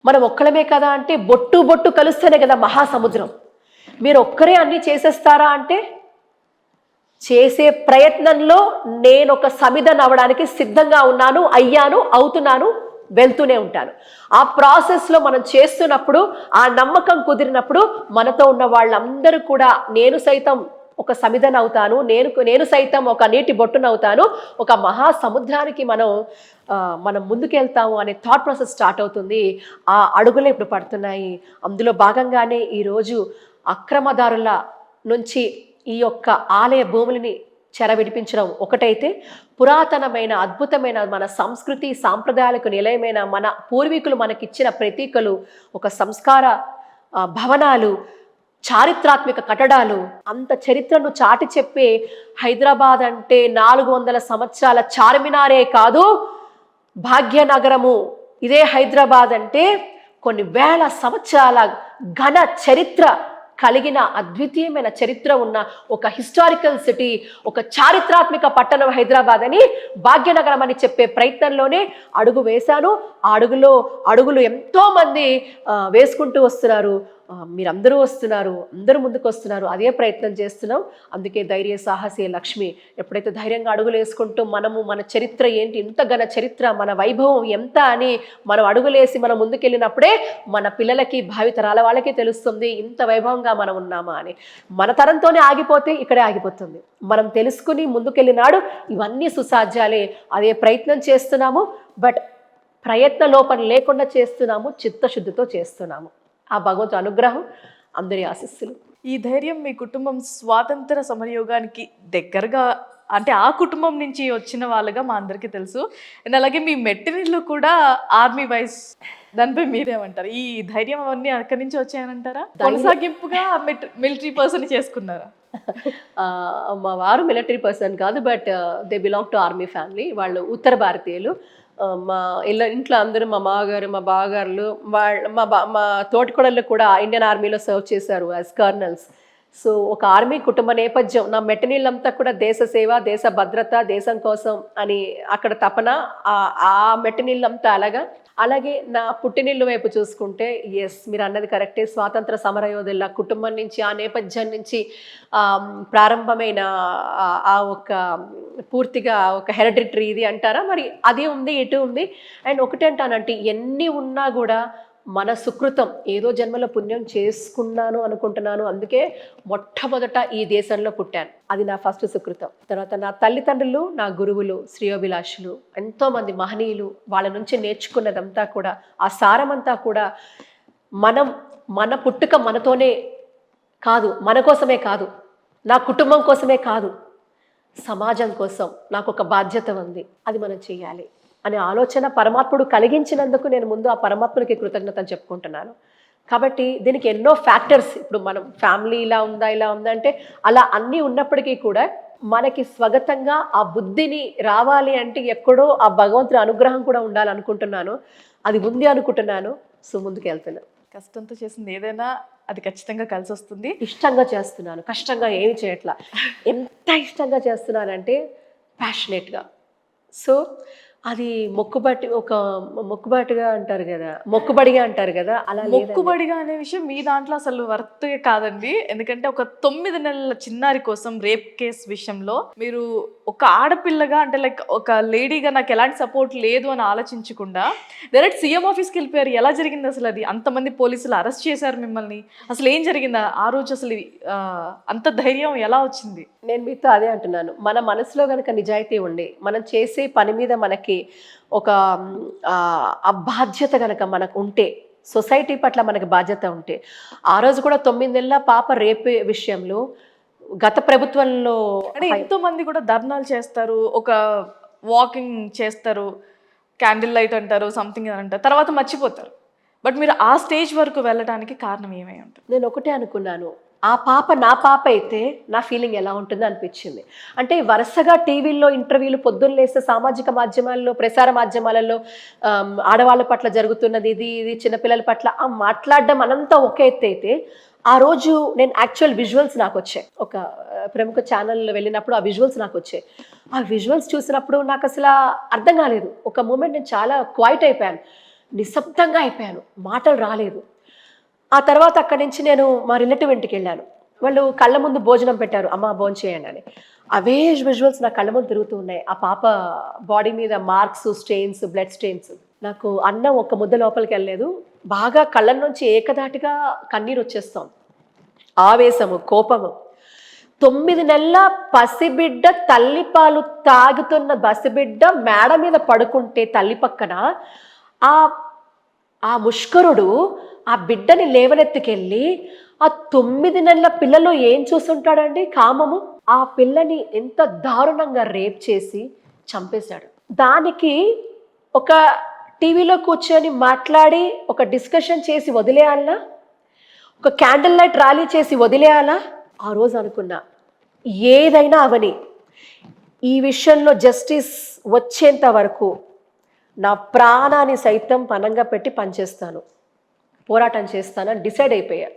మనం ఒక్కలమే కదా అంటే బొట్టు బొట్టు కలుస్తేనే కదా మహాసముద్రం. మీరు ఒక్కరే అన్నీ చేసేస్తారా అంటే చేసే ప్రయత్నంలో నేను ఒక సమిధను అవ్వడానికి సిద్ధంగా ఉన్నాను, అయ్యాను, అవుతున్నాను, వెళ్తూనే ఉంటాను. ఆ ప్రాసెస్లో మనం చేస్తున్నప్పుడు ఆ నమ్మకం కుదిరినప్పుడు మనతో ఉన్న వాళ్ళందరూ కూడా నేను సైతం ఒక సమిధను అవుతాను, నేను సైతం ఒక నీటి బొట్టునవుతాను, ఒక మహాసముద్రానికి మనం ముందుకెళ్తాము అనే థాట్ ప్రాసెస్ స్టార్ట్ అవుతుంది. ఆ అడుగులే ఇప్పుడు పడుతున్నాయి. అందులో భాగంగానే ఈరోజు అక్రమదారుల నుంచి ఈ యొక్క ఆలయ భూములని చెరవిడిపించడం ఒకటైతే, పురాతనమైన అద్భుతమైన మన సంస్కృతి సాంప్రదాయాలకు నిలయమైన మన పూర్వీకులు మనకిచ్చిన ప్రతీకలు, ఒక సంస్కార భవనాలు, చారిత్రాత్మక కట్టడాలు, అంత చరిత్రను చాటి చెప్పే హైదరాబాద్ అంటే 400 సంవత్సరాల చార్మినారే కాదు, భాగ్యనగరము ఇదే హైదరాబాద్ అంటే కొన్ని వేల సంవత్సరాల ఘన చరిత్ర కలిగిన అద్వితీయమైన చరిత్ర ఉన్న ఒక హిస్టారికల్ సిటీ, ఒక చారిత్రాత్మక పట్టణం హైదరాబాద్ అని, భాగ్యనగరం అని చెప్పే ప్రయత్నంలోనే అడుగు వేశాను. ఆ అడుగులు ఎంతో మంది వేసుకుంటూ వస్తున్నారు. మీరందరూ వస్తున్నారు, అందరూ ముందుకు వస్తున్నారు, అదే ప్రయత్నం చేస్తున్నాం. అందుకే ధైర్య సాహసే లక్ష్మి. ఎప్పుడైతే ధైర్యంగా అడుగులు వేసుకుంటూ మన చరిత్ర ఏంటి, ఇంత ఘన చరిత్ర, మన వైభవం ఎంత అని మనం అడుగులేసి మనం ముందుకెళ్ళినప్పుడే మన పిల్లలకి భావితరాల వాళ్ళకి తెలుస్తుంది ఇంత వైభవంగా మనం ఉన్నామా అని. మన తరంతోనే ఆగిపోతే ఇక్కడే ఆగిపోతుంది. మనం తెలుసుకుని ముందుకెళ్ళినాడు ఇవన్నీ సుసాధ్యాలే. అదే ప్రయత్నం చేస్తున్నాము. బట్ ప్రయత్న లోపం లేకుండా చేస్తున్నాము, చిత్తశుద్ధితో చేస్తున్నాము. ఆ భగవంతు అనుగ్రహం, అందరి ఆశీస్సులు. ఈ ధైర్యం మీ కుటుంబం స్వాతంత్ర సమరయోగానికి దగ్గరగా, అంటే ఆ కుటుంబం నుంచి వచ్చిన వాళ్ళగా మా అందరికీ తెలుసు. అండ్ అలాగే మీ మెట్టినిళ్ళు కూడా ఆర్మీ వైస్, దానిపై మీరేమంటారు? ఈ ధైర్యం అవన్నీ అక్కడి నుంచి వచ్చాయనంటారా? కొనసాగింపుగా మిలిటరీ పర్సన్ చేసుకున్నారా? మా వారు మిలిటరీ పర్సన్ కాదు, but they belong to army family. వాళ్ళు ఉత్తర భారతీయులు. మా ఇంట్లో అందరూ మా మామగారు, మా బావగారులు, మా తోటికోడళ్ళు కూడా ఇండియన్ ఆర్మీలో సర్వ్ చేశారు యాజ్ కర్నల్స్. సో ఒక ఆర్మీ కుటుంబ నేపథ్యం. నా మెట్టనీళ్ళంతా కూడా దేశ సేవ, దేశ భద్రత, దేశం కోసం అని అక్కడ తపన. ఆ మెట్టనీళ్ళంతా అలాగే నా పుట్టినిల్లు వైపు చూసుకుంటే, ఎస్ మీరు అన్నది కరెక్టే. స్వాతంత్ర సమరయోధుల కుటుంబం నుంచి, ఆ నేపథ్యం నుంచి ప్రారంభమైన ఆ ఒక పూర్తిగా ఒక హెరిడిటరీ ఇది అంటారా మరి, అది ఉంది, ఇటు ఉంది. అండ్ ఒకటి అంటానంటే, ఎన్ని ఉన్నా కూడా మన సుకృతం, ఏదో జన్మలో పుణ్యం చేసుకున్నాను అనుకుంటున్నాను. అందుకే మొట్టమొదట ఈ దేశంలో పుట్టాను. అది నా ఫస్ట్ సుకృతం. తర్వాత నా తల్లిదండ్రులు, నా గురువులు, శ్రేయోభిలాషులు, ఎంతోమంది మహనీయులు, వాళ్ళ నుంచి నేర్చుకున్నదంతా కూడా, ఆ సారమంతా కూడా మన పుట్టుక మనతోనే కాదు, మన కోసమే కాదు, నా కుటుంబం కోసమే కాదు, సమాజం కోసం నాకు ఒక బాధ్యత ఉంది, అది మనం చేయాలి అనే ఆలోచన పరమాత్ముడు కలిగించినందుకు నేను ముందు ఆ పరమాత్ముడికి కృతజ్ఞతలు చెప్పుకుంటున్నాను. కాబట్టి దీనికి ఎన్నో ఫ్యాక్టర్స్, ఇప్పుడు మనం ఫ్యామిలీ ఇలా ఉందా అంటే అలా అన్నీ ఉన్నప్పటికీ కూడా మనకి స్వగతంగా ఆ బుద్ధిని రావాలి అంటే ఎక్కడో ఆ భగవంతుడి అనుగ్రహం కూడా ఉండాలనుకుంటున్నాను. అది ఉంది అనుకుంటున్నాను. సో ముందుకు వెళ్తున్నాను. కష్టంతో చేసింది ఏదైనా అది ఖచ్చితంగా కలిసి వస్తుంది. ఇష్టంగా చేస్తున్నాను, కష్టంగా ఏమి చేయట్లా. ఎంత ఇష్టంగా చేస్తున్నానంటే ప్యాషనేట్గా. సో అది మొక్కుబడిగా అంటారు కదా, అలా మొక్కుబడిగా అనే విషయం మీ దాంట్లో అసలు వర్త్ కాదండి. ఎందుకంటే ఒక 9 నెలల చిన్నారి కోసం రేప్ కేసు విషయంలో మీరు ఒక ఆడపిల్లగా, అంటే లైక్ ఒక లేడీగా నాకు ఎలాంటి సపోర్ట్ లేదు అని ఆలోచించకుండా డైరెక్ట్ సీఎం ఆఫీస్కి వెళ్ళిపోయారు. ఎలా జరిగింది అసలు అది? అంతమంది పోలీసులు అరెస్ట్ చేశారు మిమ్మల్ని. అసలు ఏం జరిగిందా ఆ రోజు? అసలు అంత ధైర్యం ఎలా వచ్చింది? నేను మీతో అదే అంటున్నాను. మన మనసులో కనుక నిజాయితీ ఉండి మనం చేసే పని మీద మనకి ఒక బాధ్యత కనుక మనకు ఉంటే, సొసైటీ పట్ల మనకి బాధ్యత ఉంటే, ఆ రోజు కూడా 9 నెలల పాప రేపే విషయంలో గత ప్రభుత్వంలో అంటే ఎంతో మంది కూడా ధర్నాలు చేస్తారు, ఒక వాకింగ్ చేస్తారు, క్యాండిల్ లైట్ అంటారు, సంథింగ్ అని అంటారు, తర్వాత మర్చిపోతారు. బట్ మీరు ఆ స్టేజ్ వరకు వెళ్ళడానికి కారణం ఏమై ఉంటుంది? నేను ఒకటే అనుకున్నాను, ఆ పాప నా పాప అయితే నా ఫీలింగ్ ఎలా ఉంటుందో అనిపించింది. అంటే వరుసగా టీవీల్లో ఇంటర్వ్యూలు, పొద్దున్న లేస్తే సామాజిక మాధ్యమాల్లో, ప్రసార మాధ్యమాలలో ఆడవాళ్ళ పట్ల జరుగుతున్నది ఇది చిన్నపిల్లల పట్ల మాట్లాడడం అనంతా ఒక ఎత్తు అయితే, ఆ రోజు నేను యాక్చువల్ విజువల్స్ నాకు వచ్చాయి. ఒక ప్రముఖ ఛానల్లో వెళ్ళినప్పుడు ఆ విజువల్స్ నాకు వచ్చాయి. ఆ విజువల్స్ చూసినప్పుడు నాకు అసలు అర్థం కాలేదు. ఒక మూమెంట్ నేను చాలా క్వైట్ అయిపోయాను. నిశ్శబ్దంగా అయిపోయాను, మాటలు రాలేదు. ఆ తర్వాత అక్కడి నుంచి నేను మా రిలేటివ్ ఇంటికి వెళ్ళాను. వాళ్ళు కళ్ళ ముందు భోజనం పెట్టారు, అమ్మ భోజనం చేయండి అని. అవే విజువల్స్ నా కళ్ళ ముందు తిరుగుతూ ఉన్నాయి. ఆ పాప బాడీ మీద మార్క్స్, స్టెయిన్స్, బ్లడ్ స్టెయిన్స్. నాకు అన్నం ఒక ముద్ద లోపలికి వెళ్ళలేదు. బాగా కళ్ళ నుంచి ఏకధాటిగా కన్నీరు వచ్చేస్తాం. ఆవేశము, కోపము. 9 నెలల పసిబిడ్డ, తల్లిపాలు తాగుతున్న పసిబిడ్డ మేడ మీద పడుకుంటే తల్లి పక్కన ఆ ఆ ముష్కరుడు ఆ బిడ్డని లేవనెత్తుకెళ్ళి ఆ 9 నెలల పిల్లలో ఏం చూసుంటాడండి? కామము. ఆ పిల్లని ఎంత దారుణంగా రేప్ చేసి చంపేశాడు. దానికి ఒక టీవీలో కూర్చొని మాట్లాడి ఒక డిస్కషన్ చేసి వదిలేయాలనా? ఒక క్యాండిల్ లైట్ ర్యాలీ చేసి వదిలేయాలా? ఆ రోజు అనుకున్నా, ఏదైనా అవని, ఈ విషయంలో జస్టిస్ వచ్చేంత వరకు నా ప్రాణాన్ని సైతం పణంగా పెట్టి పనిచేస్తాను, పోరాటం చేస్తానని డిసైడ్ అయిపోయా.